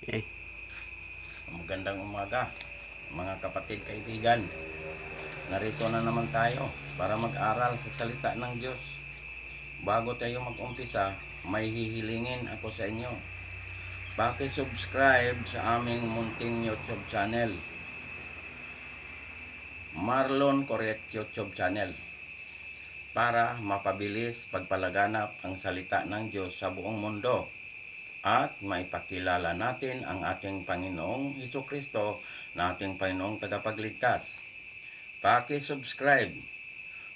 Okay. Magandang umaga, mga kapatid, kaibigan. Narito na naman tayo para mag-aral sa salita ng Diyos. Bago tayo mag-umpisa, may hihilingin ako sa inyo. Paki-subscribe sa aming munting YouTube channel, Marlon Correct YouTube channel, para mapabilis pagpalaganap ang salita ng Diyos sa buong mundo at maipakilala natin ang ating Panginoong Hesukristo na ating Panginoong tagapagligtas. Paki-subscribe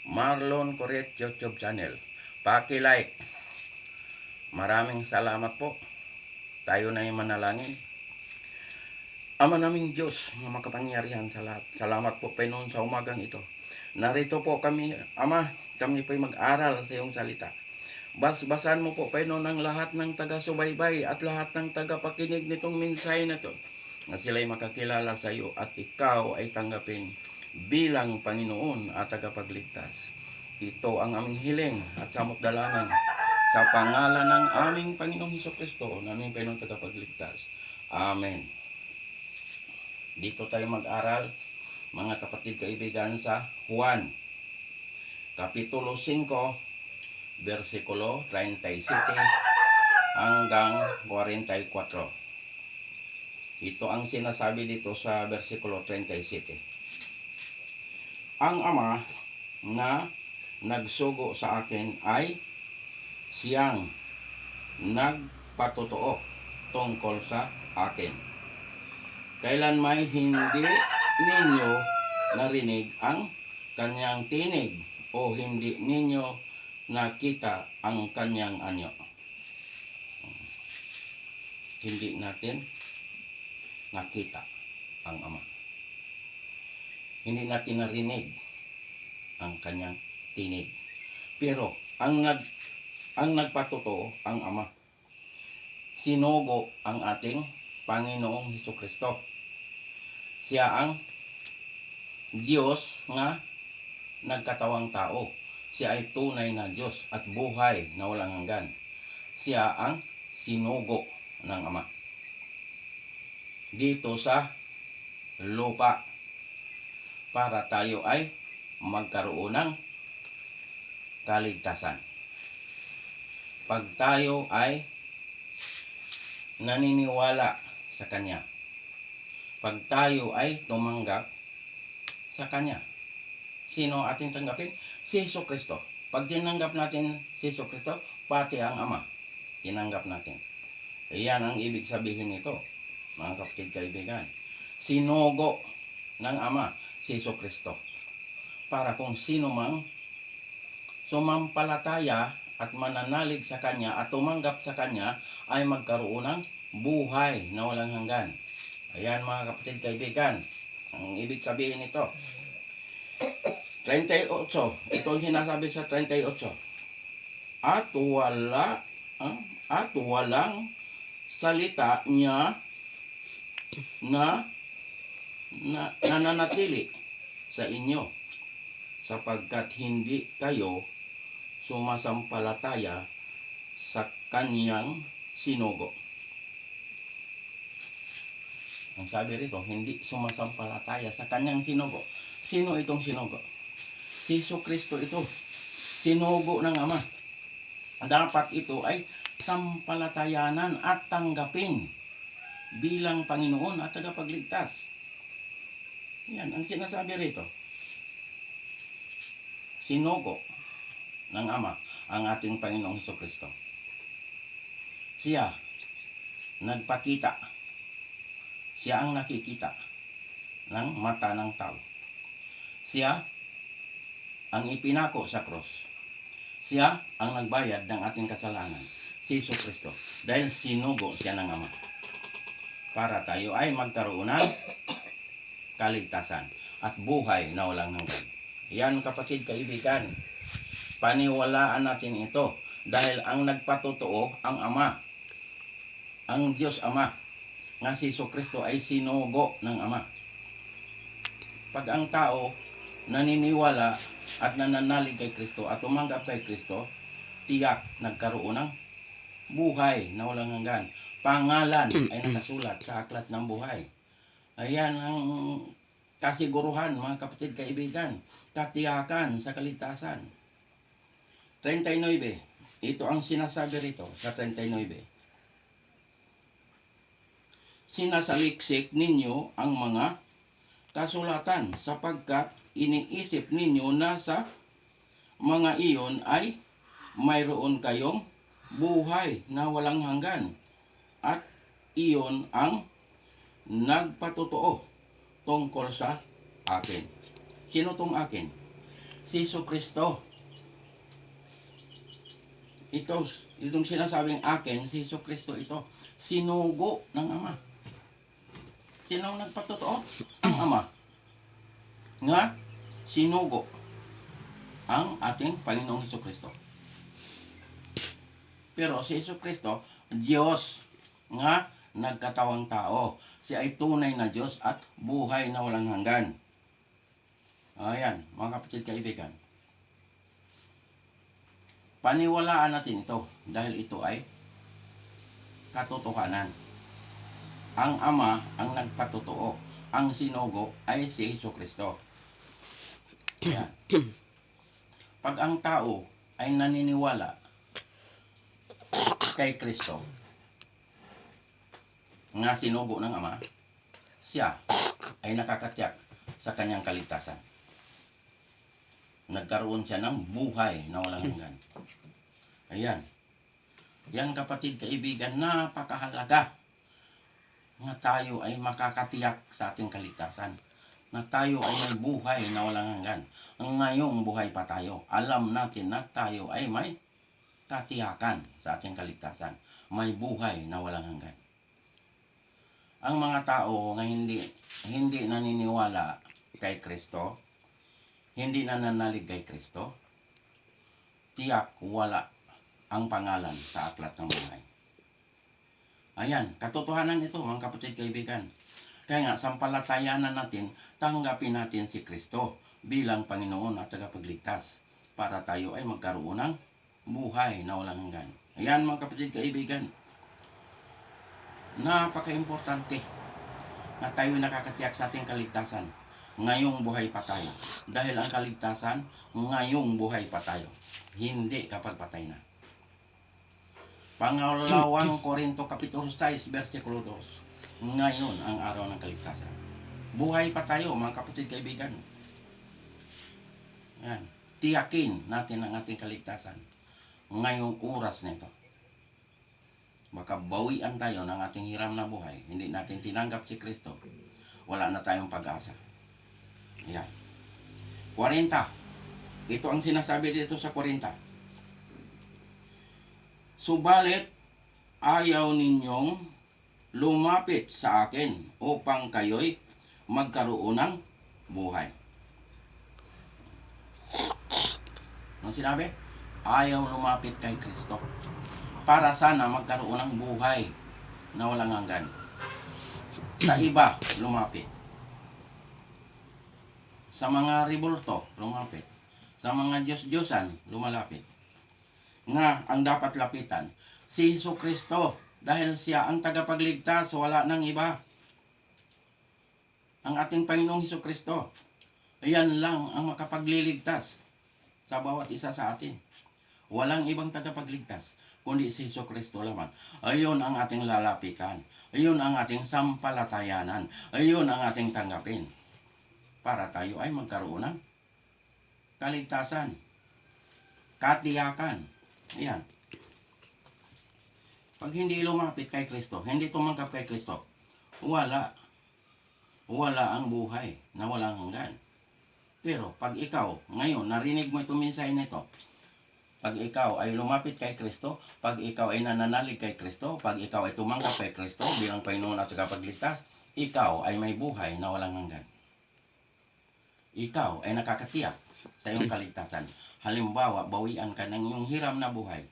Marlon Correct YouTube channel. Paki-like. Maraming salamat po. Tayo na yung manalangin. Ama naming Diyos, na makapangyarihan sa lahat. Salamat po, Panginoon, sa umagang ito. Narito po kami, Ama, kami po'y mag-aral sa iyong salita. Basbasan mo po, Panginoon, ng lahat ng taga-subaybay at lahat ng taga-pakinig nitong mensahe na ito, na sila'y makakilala sa iyo at ikaw ay tanggapin bilang Panginoon at tagapagligtas. Ito ang aming hiling at samot dalangin sa pangalan ng aming Panginoong Hesukristo, na aming Panginoong tagapagligtas. Amen. Dito tayo mag-aral, mga kapatid, kaibigan, sa Juan, Kapitulo 5, versikulo 37 hanggang 44. Ito ang sinasabi dito sa versikulo 37. Ang Ama na nagsugo sa akin ay siyang nagpatotoo tungkol sa akin. Kailan may hindi ninyo narinig ang kanyang tinig o hindi ninyo nakita ang kanyang anyo. Hindi natin nakita ang Ama. Hindi natin narinig ang kanyang tinig. Pero ang nagpatotoo ang Ama. Sinugo ang ating Panginoong Hesukristo. Siya ang Diyos nga nagkatawang tao. Siya ay tunay na Diyos at buhay na walang hanggan. Siya ang sinugo ng Ama dito sa lupa para tayo ay magkaroon ng kaligtasan. Pag tayo ay naniniwala sa Kanya, pag tayo ay tumanggap sa Kanya. Sino ating tanggapin? Si Hesukristo. Pag tinanggap natin si Hesukristo, pati ang Ama, tinanggap natin. Iyan ang ibig sabihin nito, mga kapatid, kaibigan. Sinugo ng Ama si Hesukristo para kung sino mang sumampalataya at mananalig sa Kanya at tumanggap sa Kanya ay magkaroon ng buhay na walang hanggan. Ayan, mga kapatid, kaibigan, ang ibig sabihin nito. 38, ito ang sinasabi sa 38. At walang salita niya na nananatili sa inyo, sapagkat hindi kayo sumasampalataya sa kanyang sinugo. Ang sabi rito, hindi sumasampalataya sa kanyang sinugo. Sino itong sinugo? Si Hesukristo ito. Sinugo ng Ama. Dapat ito ay sampalatayanan at tanggapin bilang Panginoon at tagapagligtas. Yan ang sinasabi rito. Sinugo ng Ama ang ating Panginoong Hesukristo. Siya nagpakita. Siya ang nakikita ng mata ng tao. Siya ang ipinako sa cross. Siya ang nagbayad ng ating kasalanan. Si Hesukristo. Dahil sinugo siya ng Ama para tayo ay magkaroon ng kaligtasan at buhay na walang hanggan. Yan, kapatid, kaibigan. Paniwalaan natin ito dahil ang nagpatotoo ang Ama, ang Diyos Ama, nga si Hesukristo ay sinugo ng Ama. Pag ang tao naniniwala at nananalig kay Kristo at tumanggap kay Kristo, tiyak nagkaroon ng buhay na walang hanggan. pangalan ay nakasulat sa aklat ng buhay. Ayan ang kasiguruhan, mga kapatid kaibigan, katiyakan sa kaligtasan. 39, ito ang sinasabi rito sa 39. Sinasaliksik ninyo ang mga kasulatan sapagkat iniisip ninyo na sa mga iyon ay mayroon kayong buhay na walang hanggan at iyon ang nagpatotoo tungkol sa akin. Sino tong akin? Si Jesucristo. Itong sinasabing akin, si Jesucristo ito, sinugo ng Ama. Sino ang nagpatotoo? Ang Ama. Nga, sinugo ang ating Panginoong Jesucristo. Pero si Jesucristo, Diyos nga nagkatawang tao. Siya ay tunay na Diyos at buhay na walang hanggan. Ayan, mga kapatid kaibigan. Paniwalaan natin ito dahil ito ay katotohanan. Ang Ama ang nagpatotoo. Ang sinugo ay si Jesucristo. Ayan. Pag ang tao ay naniniwala kay Kristo nga sinugo ng Ama, siya ay nakakatiyak sa kanyang kaligtasan. Nagkaroon siya ng buhay na walang hanggan. Ayan. Yan kapatid kaibigan, napakahalaga na tayo ay makakatiyak sa ating kaligtasan. Na tayo ay may buhay na walang hanggan. Ngayong buhay pa tayo, alam natin na tayo ay may katiyakan sa ating kaligtasan. May buhay na walang hanggan. Ang mga tao na hindi naniniwala kay Kristo, hindi nananalig kay Kristo, tiyak wala ang pangalan sa aklat ng buhay. Ayan, katotohanan ito mga kapatid kaibigan. Kaya nga, sampalatayanan natin, tanggapin natin si Kristo bilang Panginoon at tagapagligtas para tayo ay magkaroon ng buhay na walang hanggan. Ayan mga kapatid kaibigan, napaka-importante na tayo nakakatiyak sa ating kaligtasan. Ngayong buhay pa tayo. Dahil ang kaligtasan, ngayong buhay pa tayo. Hindi kapag patay na. Pangalawang Korinto Kapitulo 6, versikulo 2. Ngayon ang araw ng kaligtasan. Buhay pa tayo mga kapatid kaibigan. Yan. Tiyakin natin ang ating kaligtasan. Ngayong oras na ito. Baka bawian tayo ng ating hiram na buhay. Hindi natin tinanggap si Kristo. Wala na tayong pag-asa. Yan. 40. Ito ang sinasabi dito sa 40. Subalit, ayaw ninyong lumapit sa akin upang kayo'y magkaroon ng buhay. Anong sinabi? Ayaw lumapit kay Kristo para sana magkaroon ng buhay na walang hanggan. Sa iba, lumapit. Sa mga ribulto, lumapit. Sa mga Diyos-Diyosan, lumalapit. Nga ang dapat lapitan, si Jesucristo, dahil siya ang tagapagligtas, wala nang iba. Ang ating Panginoong Jesucristo, ayan lang ang makapagliligtas sa bawat isa sa atin. Walang ibang tagapagligtas, kundi si Jesucristo lamang. Ayun ang ating lalapitan. Ayun ang ating sampalatayanan. Ayun ang ating tanggapin. Para tayo ay magkaroon ng kaligtasan. Katiyakan. Ayan. Pag hindi lumapit kay Kristo, hindi tumanggap kay Kristo, wala ang buhay na walang hanggan. Pero pag ikaw, ngayon, narinig mo itong mensahe nito, pag ikaw ay lumapit kay Kristo, pag ikaw ay nananalig kay Kristo, pag ikaw ay tumanggap kay Kristo bilang Panginoon at tagapagligtas, ikaw ay may buhay na walang hanggan. Ikaw ay nakakatiyak sa iyong kaligtasan. Halimbawa, bawian ka ng iyong hiram na buhay.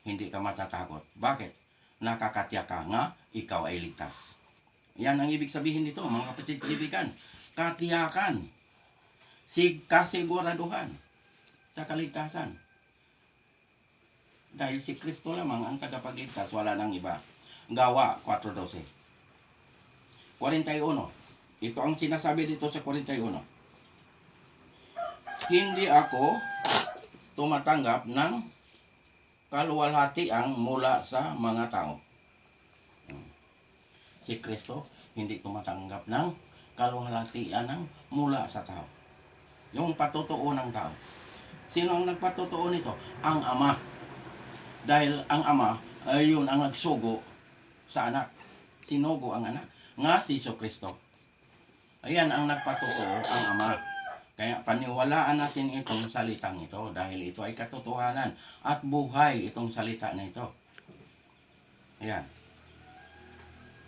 Hindi ka matatakot. Bakit? Nakakatiyak ka nga, ikaw ay ligtas. Yan ang ibig sabihin nito, mga kapatid kaibigan. Katiyakan. Kasiguraduhan sa kaligtasan. Dahil si Kristo lamang ang tagapagligtas, wala nang iba. Gawa 4:12. 41. Ito ang sinasabi dito sa 41. Hindi ako tumatanggap ng kaluwalhatian mula sa mga tao. Si Kristo hindi tumatanggap ng kaluwalhatian mula sa tao. Yung patutuo ng tao. Sino ang nagpatutuo nito? Ang Ama. Dahil ang Ama ay yun ang nagsugo sa anak. Sinugo ang anak. Nga si Kristo. Ayan ang nagpatutuo, ang Ama. Kaya paniwalaan natin itong salitang ito dahil ito ay katotohanan at buhay itong salita na ito. Ayan.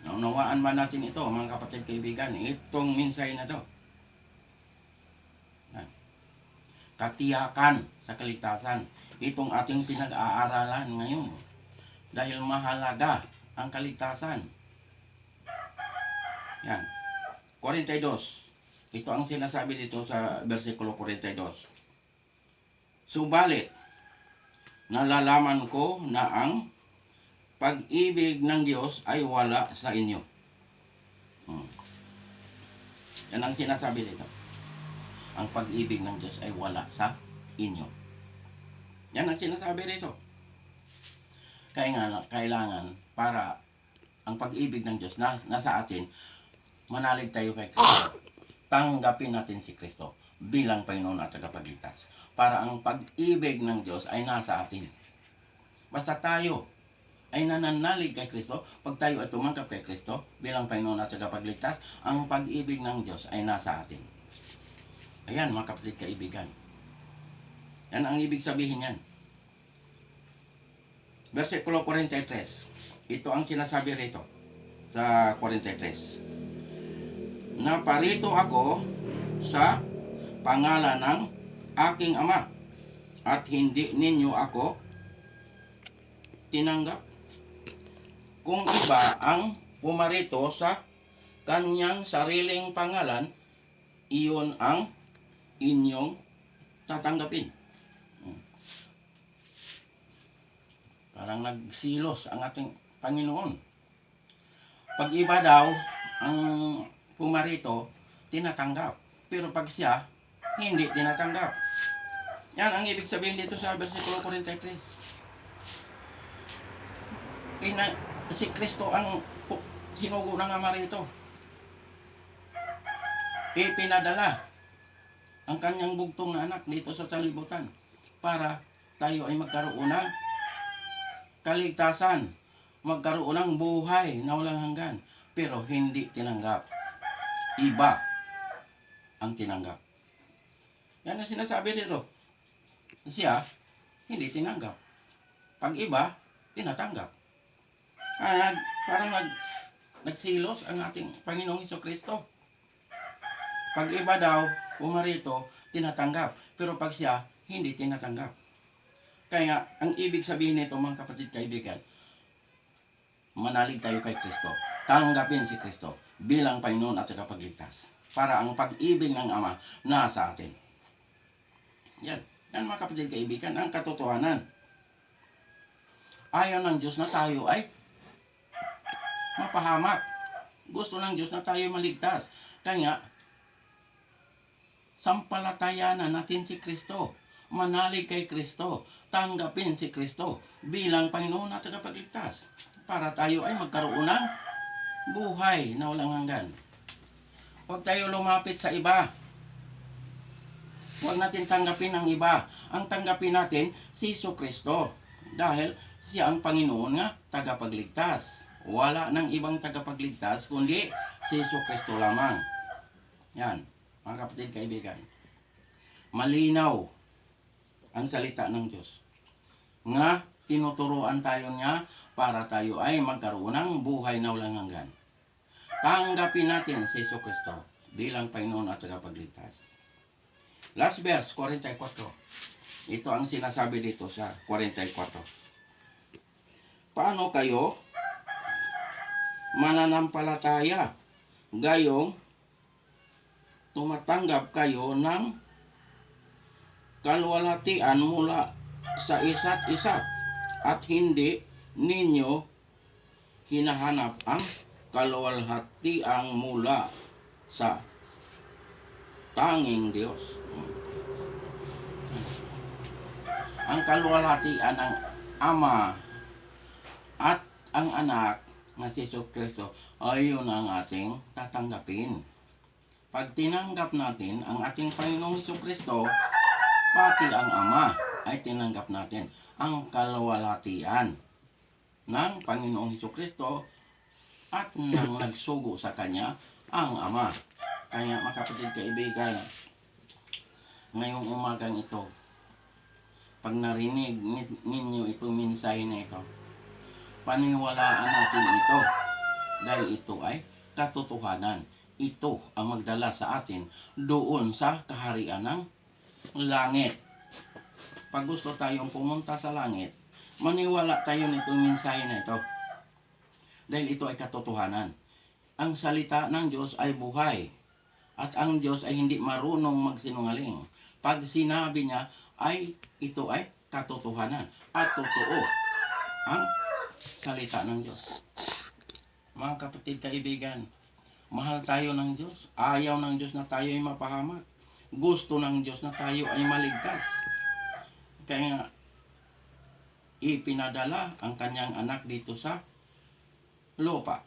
Naunawaan ba natin ito, mga kapatid kaibigan, itong minsay na ito. Ayan. Katiyakan sa kaligtasan. Itong ating pinag-aaralan ngayon. Dahil mahalaga ang kaligtasan. Yan. 42. Ito ang sinasabi dito sa versikulo 42. Subalit, nalalaman ko na ang pag-ibig ng Diyos ay wala sa inyo. Yan ang sinasabi dito. Ang pag-ibig ng Diyos ay wala sa inyo. Yan ang sinasabi dito. Kaya nga, kailangan para ang pag-ibig ng Diyos nasa atin, manalig tayo kay Kristo. Tanggapin natin si Kristo bilang Panginoon at tagapagligtas. Para ang pag-ibig ng Diyos ay nasa atin. Basta tayo ay nananalig kay Kristo, pag tayo ay tumanggap kay Kristo bilang Panginoon at tagapagligtas, ang pag-ibig ng Diyos ay nasa atin. Ayan, mga kapatid kaibigan. Yan ang ibig sabihin yan. Versikulo 43. Ito ang sinasabi rito sa 43. Naparito ako sa pangalan ng aking Ama at hindi ninyo ako tinanggap. Kung iba ang pumarito sa kanyang sariling pangalan, iyon ang inyong tatanggapin. Parang nagsilos ang ating Panginoon. Pag iba daw ang pumarito, tinatanggap. Pero pag siya, hindi tinatanggap. Yan ang ibig sabihin dito sa versikulo 43. Si Kristo ang sinugo ng Ama rito. Ipinadala ang kanyang bugtong na anak dito sa sanlibutan para tayo ay magkaroon ng kaligtasan, magkaroon ng buhay na walang hanggan. Pero hindi tinanggap. Iba ang tinanggap. Yan ang sinasabi dito. Siya, hindi tinanggap. Pag iba, tinatanggap. Parang nagsilos ang ating Panginoong Jesucristo. Pag iba daw, pumarito, tinatanggap. Pero pag siya, hindi tinatanggap. Kaya, ang ibig sabihin nito, mga kapatid kaibigan, manalig tayo kay Kristo. Tanggapin si Kristo bilang Panginoon at tagapagligtas. Para ang pag-ibig ng Ama nasa atin. Yan. Yan mga kapatid kaibigan, ang katotohanan. Ayaw ng Diyos na tayo ay mapahamak. Gusto ng Diyos na tayo maligtas. Kaya, sampalatayanan natin si Kristo. Manalig kay Kristo. Tanggapin si Kristo bilang Panginoon at tagapagligtas. Para tayo ay magkaroon ng buhay na walang hanggan. Huwag tayo lumapit sa iba. Huwag natin tanggapin ang iba. Ang tanggapin natin si Kristo. Dahil siya ang Panginoon nga tagapagligtas. Wala nang ibang tagapagligtas kundi si Kristo lamang. Yan, mga kapatid kaibigan. Malinaw ang salita ng Diyos. Nga tinuturuan tayo niya para tayo ay magkaroon ng buhay na walang hanggan. Tanggapin natin si Kristo bilang Panginoon at tagapagligtas. Last verse, 44. Ito ang sinasabi dito sa 44. Paano kayo mananampalataya gayong tumatanggap kayo ng kaluwalhatian mula sa isa't isa at hindi ninyo hinahanap ang kaluwalhatiang mula sa tanging Diyos. Ang kaluwalhatian ng Ama at ang anak na si Jesucristo ay yun ang ating tatanggapin. Pag tinanggap natin ang ating Panginoong Jesucristo, pati ang Ama ay tinanggap natin ang kaluwalhatian ng Panginoong Jesucristo at nang nagsugo sa Kanya ang Ama. Kaya mga kapatid, kaibigan, ngayong umagang ito, pag narinig ninyo itong mensahe na ito, paniwalaan natin ito dahil ito ay katotohanan. Ito ang magdala sa atin doon sa kaharian ng langit. Pag gusto tayong pumunta sa langit, maniwala tayo nitong mensahe na ito dahil ito ay katotohanan. Ang salita ng Diyos ay buhay at ang Diyos ay hindi marunong magsinungaling. Pag sinabi niya ay ito ay katotohanan at totoo ang salita ng Diyos. Mga kapatid, kaibigan, mahal tayo ng Diyos. Ayaw ng Diyos na tayo ay mapahamak. Gusto ng Diyos na tayo ay maligtas. Kaya ipinadala ang kanyang anak dito sa lupa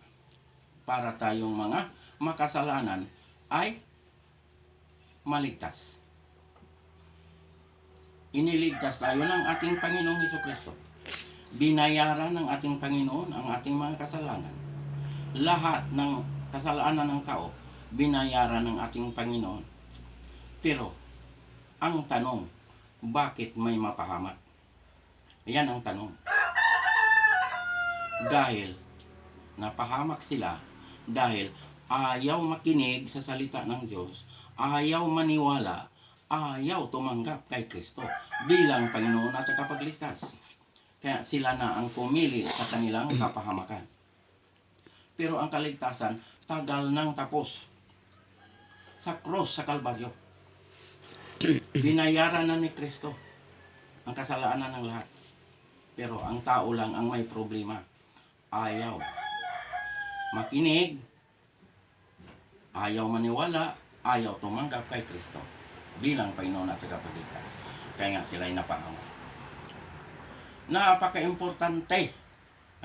para tayong mga makasalanan ay maligtas. Iniligtas tayo ng ating Panginoong Jesucristo. Binayaran ng ating Panginoon ang ating mga kasalanan. Lahat ng kasalanan ng tao, binayaran ng ating Panginoon. Pero, ang tanong, bakit may mapahamak? Yan ang tanong. Dahil napahamak sila, dahil ayaw makinig sa salita ng Diyos, ayaw maniwala, ayaw tumanggap kay Kristo bilang Panginoon at tagapagligtas. Kaya sila na ang pumili sa kanilang kapahamakan. Pero ang kaligtasan, tagal nang tapos. Sa cross, sa Kalbaryo. Binayaran na ni Kristo ang kasalanan ng lahat. Pero ang tao lang ang may problema. Ayaw makinig, ayaw maniwala, ayaw tumanggap kay Kristo bilang Panginoon at tagapagligtas. Kaya nga sila ay napahamak. Napaka-importante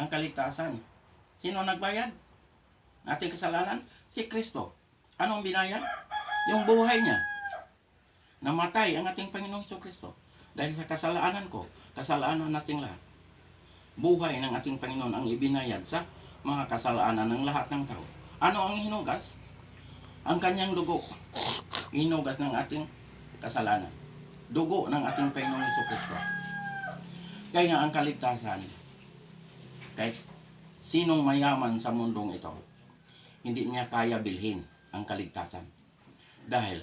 ang kaligtasan. Sino nagbayad? Ating kasalanan? Si Kristo. Anong binayad? Yung buhay niya. Namatay ang ating Panginoong Jesucristo. Dahil sa kasalanan ko, kasalanan nating lahat. Buhay ng ating Panginoon ang ibinayad sa mga kasalanan ng lahat ng tao. Ano ang hinugas? Ang kanyang dugo. Hinugas ng ating kasalanan. Dugo ng ating Panginoong Jesucristo. Kaya nga ang kaligtasan, kahit sinong mayaman sa mundong ito, hindi niya kaya bilhin ang kaligtasan. Dahil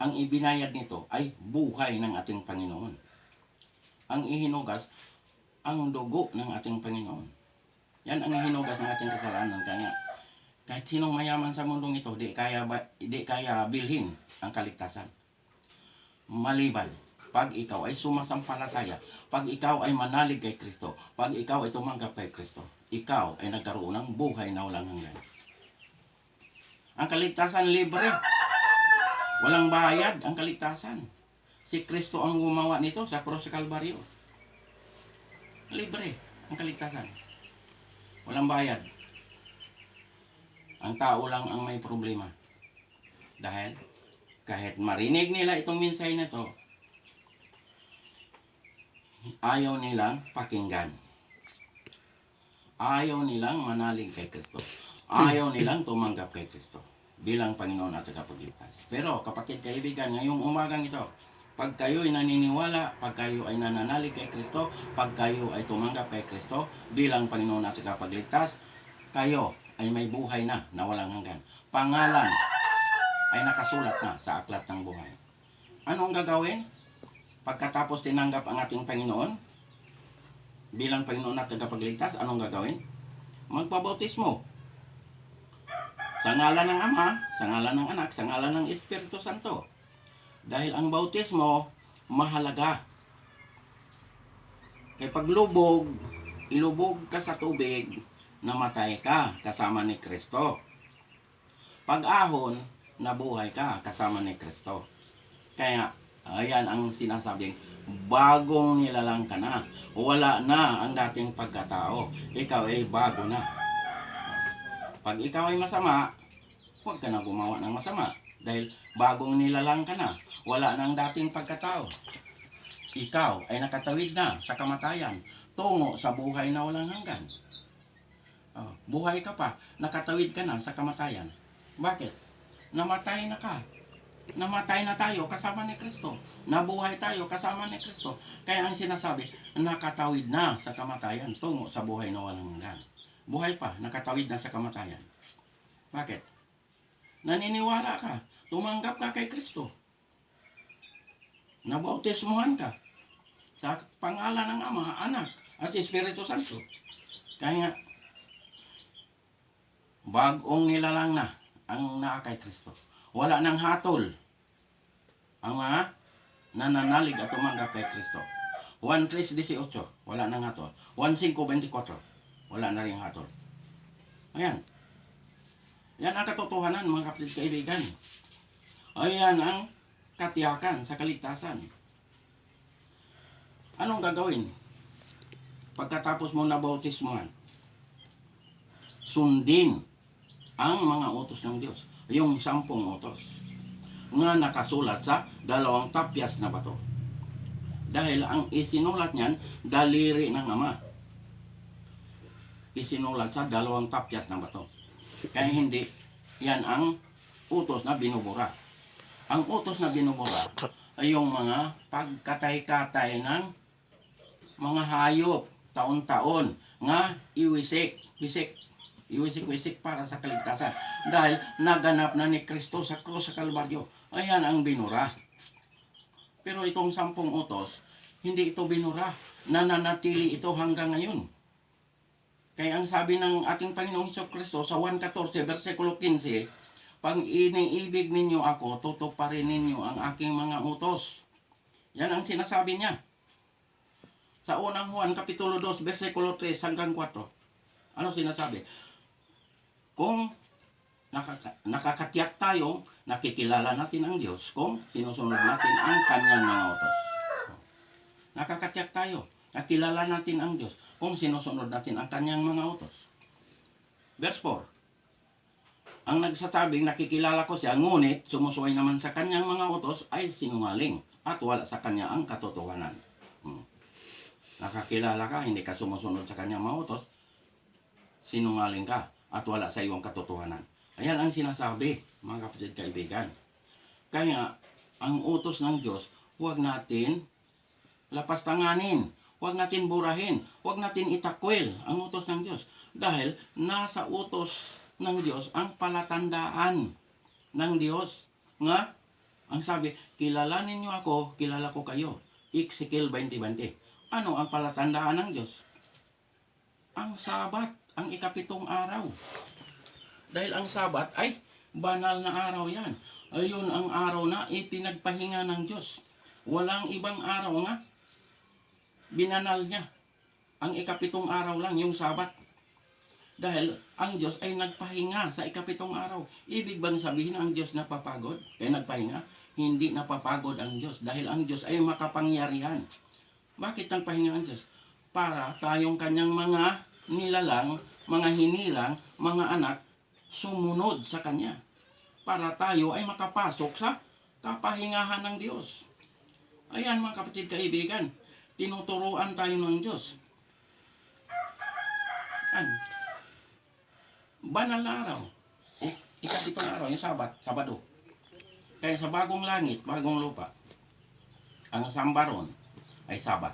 ang ibinayad nito ay buhay ng ating Panginoon. Ang ihinugas, ang dugo ng ating Panginoon. Yan ang ihinugas ng ating kasalanan. Kaya kahit sinong mayaman sa mundong ito, di kaya bilhin ang kaligtasan. Maliban pag ikaw ay sumasampalataya, pag ikaw ay manalig kay Kristo, pag ikaw ay tumanggap kay Kristo, ikaw ay nagkaroon ng buhay na walang hanggan. Ang kaligtasan libre. Walang bayad ang kaligtasan. Si Kristo ang gumawa nito sa cross sa Kalbaryo. Libre ang kaligtasan. Walang bayad. Ang tao lang ang may problema. Dahil kahit marinig nila itong mensahe na ito, ayaw nilang pakinggan. Ayaw nilang manalig kay Kristo. Ayaw nilang tumanggap kay Kristo bilang Panginoon at tagapagligtas. Pero kapatid, kaibigan, ngayong umagang ito, pag kayo ay naniniwala, pag kayo ay nananalig kay Kristo, pag kayo ay tumanggap kay Kristo bilang Panginoon at tagapagligtas, kayo ay may buhay na walang hanggan. Pangalan ay nakasulat na sa aklat ng buhay. Anong gagawin? Pagkatapos tinanggap ang ating Panginoon bilang Panginoon at tagapagligtas, anong gagawin? Magpabautismo. Sa ngalan ng Ama, sa ngalan ng Anak, sa ngalan ng Espiritu Santo. Dahil ang bautismo, mahalaga. Kaya paglubog, ilubog ka sa tubig, namatay ka kasama ni Kristo. Pag-ahon, nabuhay ka kasama ni Kristo. Kaya, ayan ang sinasabing, bagong nilalang ka na. Wala na ang dating pagkatao. Ikaw ay bago na. Pag ikaw ay masama, huwag ka na gumawa ng masama. Dahil bagong nilalang ka na. Wala na ang dating pagkatao. Ikaw ay nakatawid na sa kamatayan, tungo sa buhay na walang hanggan. Buhay ka pa, nakatawid ka na sa kamatayan. Bakit? Namatay na ka. Namatay na tayo kasama ni Kristo. Nabuhay tayo kasama ni Kristo. Kaya ang sinasabi, nakatawid na sa kamatayan, tungo sa buhay na walang hanggan. Buhay pa, nakatawid na sa kamatayan. Bakit? Naniniwala ka, tumanggap ka kay Kristo. Nabautismuhan ka sa pangalan ng Ama, Anak, at Espiritu Santo. Kaya bagong nilalang na ang naa kay Kristo. Wala nang hatol ang mga nananalig at tumanggap kay Kristo. 1:3:18, wala nang hatol. 1:5:24, wala na rin hatol. Ayan. Yan ang katotohanan, mga kapatid kaibigan. Ayan ang katiyakan sa kaligtasan. Anong gagawin pagkatapos mo nabautismuhan? Sundin ang mga utos ng Diyos, yung 10 utos nga nakasulat sa 2 tapyas na bato. Dahil ang isinulat niyan, daliri ng Ama. Isinulat sa 2 tapyas na bato. Kaya hindi yan ang utos na binubura. Ang utos na binubura ay yung mga pagkatay-katay ng mga hayop taon-taon nga iwisik para sa kaligtasan. Dahil naganap na ni Kristo sa krus sa Kalbaryo. Ayan ang binura. Pero itong 10 utos, hindi ito binura. Nananatili ito hanggang ngayon. Kaya ang sabi ng ating Panginoong Kristo sa 1:14, versikulo 15, pag iniibig ninyo ako, tutuparin ninyo ang aking mga utos. Yan ang sinasabi niya. Sa unang Juan, kapitulo 2, versikulo 3 hanggang 4. Ano sinasabi? Kung nakakatiyak tayo, nakikilala natin ang Diyos kung sinusunod natin ang kanyang mga utos. Nakakatiyak tayo, nakilala natin ang Diyos kung sinusunod natin ang kanyang mga utos. Verse 4. Ang nagsasabing nakikilala ko siya, ngunit sumusuway naman sa kanyang mga utos ay sinungaling at wala sa kanya ang katotohanan. Nakakilala ka, hindi ka sumusunod sa kanyang mga utos, sinungaling ka at wala sa iyong katotohanan. Ayan ang sinasabi, mga kapatid kaibigan. Kaya ang utos ng Diyos, huwag natin lapastanganin, huwag natin burahin, huwag natin itakwil ang utos ng Diyos. Dahil nasa utos ng Diyos ang palatandaan ng Diyos. Nga, ang sabi, kilalanin niyo ako, kilala ko kayo. Ezekiel 20:20. Ano ang palatandaan ng Diyos? Ang Sabat, ang ika-7 araw. Dahil ang Sabat ay banal na araw yan. Ayun ang araw na ipinagpahinga ng Diyos. Walang ibang araw nga binanal niya. Ang ika-7 araw lang, yung Sabat. Dahil ang Diyos ay nagpahinga sa ika-7 araw. Ibig bang sabihin ang Diyos napapagod? Kaya nagpahinga? Hindi napapagod ang Diyos. Dahil ang Diyos ay makapangyarihan. Bakit nagpahinga ang Diyos? Para tayong kanyang mga nilalang, mga hinilang, mga anak, sumunod sa Kanya. Para tayo ay makapasok sa kapahingahan ng Diyos. Ayan mga kapatid kaibigan, tinuturuan tayo ng Diyos. Banal na araw. Ika-7 araw, yung Sabado. Kaya sa bagong langit, bagong lupa, ang sambaron ay Sabat.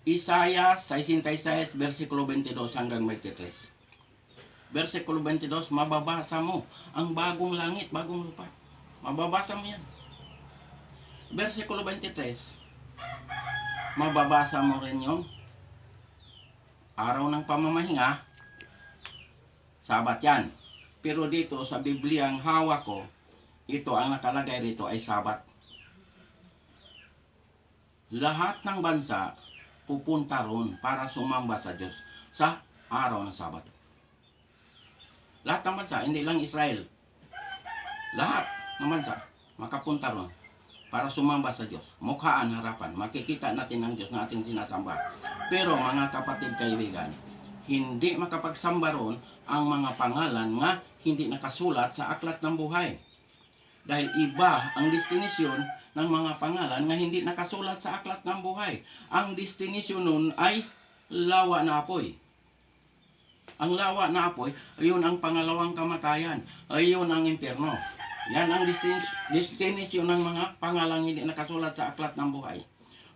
Isaiah 66, versikulo 22 hanggang 23. Versikulo 22, mababasa mo ang bagong langit, bagong lupa. Mababasa mo yan. Versikulo 23, mababasa mo rin yung araw ng pamamahinga, Sabat yan. Pero dito sa Biblia ang hawak ko, ito ang nakalagay rito ay Sabat. Lahat ng bansa pupunta ron para sumamba sa Diyos sa araw ng Sabado. Lahat ng bansa, hindi lang Israel. Lahat ng bansa, makapunta ron para sumamba sa Diyos. Mukhaan, harapan. Makikita natin ang Diyos na ating sinasamba. Pero mga kapatid, kaibigan, hindi makapagsamba ron ang mga pangalan nga hindi nakasulat sa aklat ng buhay. Dahil iba ang destinasyon ng mga pangalan nga hindi nakasulat sa aklat ng buhay. Ang destinasyon nun ay lawa na apoy. Ang lawa na apoy, ayun ang pangalawang kamatayan. Ayun ang impyerno. Yan ang destinasyon ng mga pangalang hindi nakasulat sa aklat ng buhay.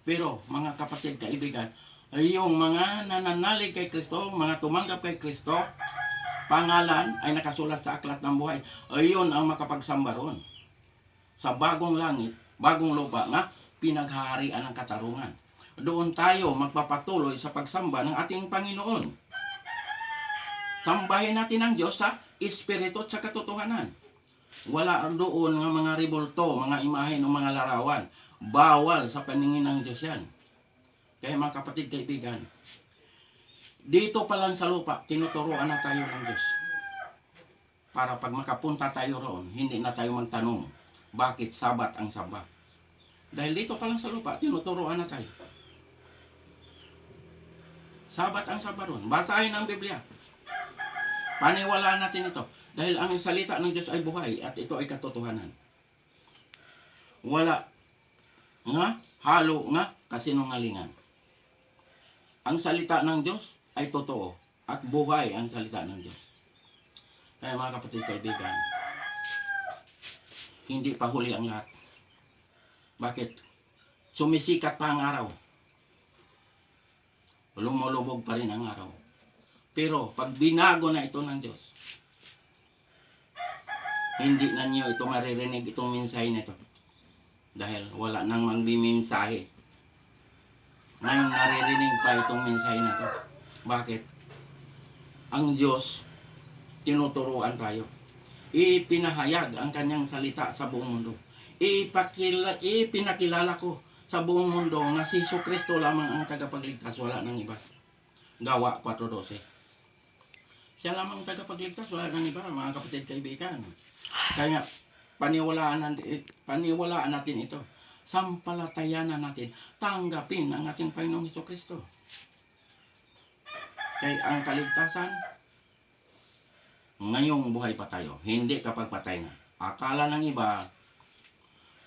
Pero mga kapatid, kaibigan, yung mga nananalig kay Kristo, mga tumanggap kay Kristo, pangalan ay nakasulat sa aklat ng buhay. Ayun ang makapagsamba ron sa bagong langit, bagong lupa na pinaghaharian ng katarungan. Doon tayo magpapatuloy sa pagsamba ng ating Panginoon. Sambahin natin ang Diyos sa espiritu at sa katotohanan. Wala doon ng mga ribulto, mga imahe ng mga larawan. Bawal sa paningin ng Diyos yan. Kaya mga kapatid, kaibigan, dito pa lang sa lupa, tinuturuan na tayo ng Diyos. Para pag makapunta tayo roon, hindi na tayo magtanong, bakit Sabat ang samba? Dahil dito pa lang sa lupa, tinuturuan na tayo. Sabat ang samba roon. Basahin ang Biblia. Paniwalaan natin ito. Dahil ang salita ng Diyos ay buhay at ito ay katotohanan. Wala nga halo nga kasinungalingan. Ang salita ng Diyos ay totoo at buhay ang salita ng Diyos. Kaya mga kapatid, kaibigan, hindi pa huli ang lahat. Bakit? Sumisikat pa ang araw. Lumulubog pa rin ang araw. Pero pag binago na ito ng Diyos, hindi na niyo ito maririnig, itong mensahe na ito. Dahil wala nang magbimensahe. Ngayon naririnig pa itong mensahe na ito. Bakit? Ang Diyos, tinuturuan tayo. Ipinahayag ang kanyang salita sa buong mundo. Ipinakilala ko sa buong mundo na si Jesucristo lamang ang tagapagligtas, wala nang iba. Gawa 4:12. Siya lamang ang tagapagligtas, wala nang iba, mga kapatid, kaibigan. Kaya paniwalaan natin ito. Sampalatayanan natin. Tanggapin ang ating Panginoong Jesucristo. Kaya ang kaligtasan, ngayong buhay pa tayo. Hindi kapag patay na. Akala ng iba,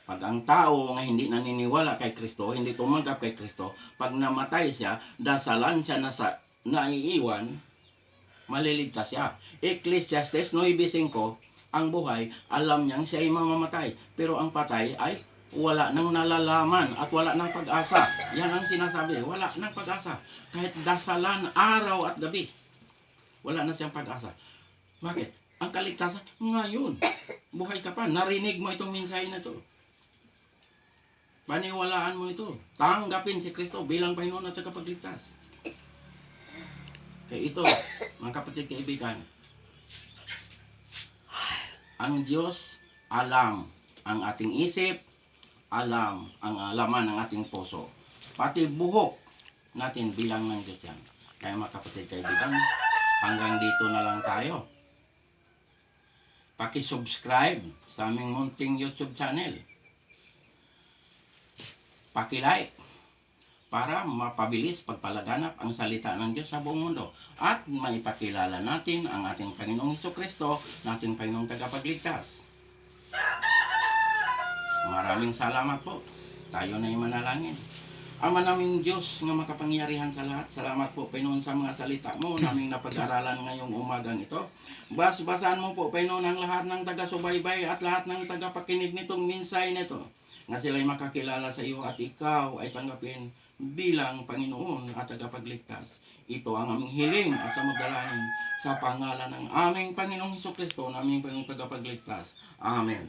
pag ang tao nga hindi naniniwala kay Kristo, hindi tumanggap kay Kristo, pag namatay siya, dasalan siya na sa naiiwan, maliligtas siya. Ecclesiastes 9:5, ang buhay, alam niyang siya ay mamamatay. Pero ang patay ay wala nang nalalaman at wala nang pag-asa. Yan ang sinasabi, wala nang pag-asa. Kahit dasalan araw at gabi, wala na siyang pag-asa. Bakit? Ang kaligtasan, ngayon, buhay ka pa, narinig mo itong mensahe na ito. Paniwalaan mo ito. Tanggapin si Kristo bilang Panginoon at tagapagligtas. Kaya ito, mga kapatid, kaibigan, ang Diyos alam ang ating isip, alam ang laman ng ating puso. Pati buhok natin bilang ng Diyos yan. Kaya mga kapatid, kaibigan, hanggang dito na lang tayo. Paki-subscribe sa aming munting YouTube channel. Paki-like para mapabilis pagpalaganap ang salita ng Diyos sa buong mundo. At maipakilala natin ang ating Panginoong Jesucristo, nating Panginoong tagapagligtas. Maraming salamat po. Tayo na yung manalangin. Ama naming Diyos nga makapangyarihan sa lahat, salamat po Panginoon sa mga salita mo naming napag-aralan ngayong umagang ito. Basbasan mo po Panginoon ang lahat ng taga-subaybay at lahat ng tagapakinig nitong mensahe nito, nga sila'y makakilala sa iyo at ikaw ay tanggapin bilang Panginoon at tagapagligtas. Ito ang aming hiling at sa magdalangin sa pangalan ng aming Panginoong Jesucristo, naming Panginoong tagapagligtas. Amen.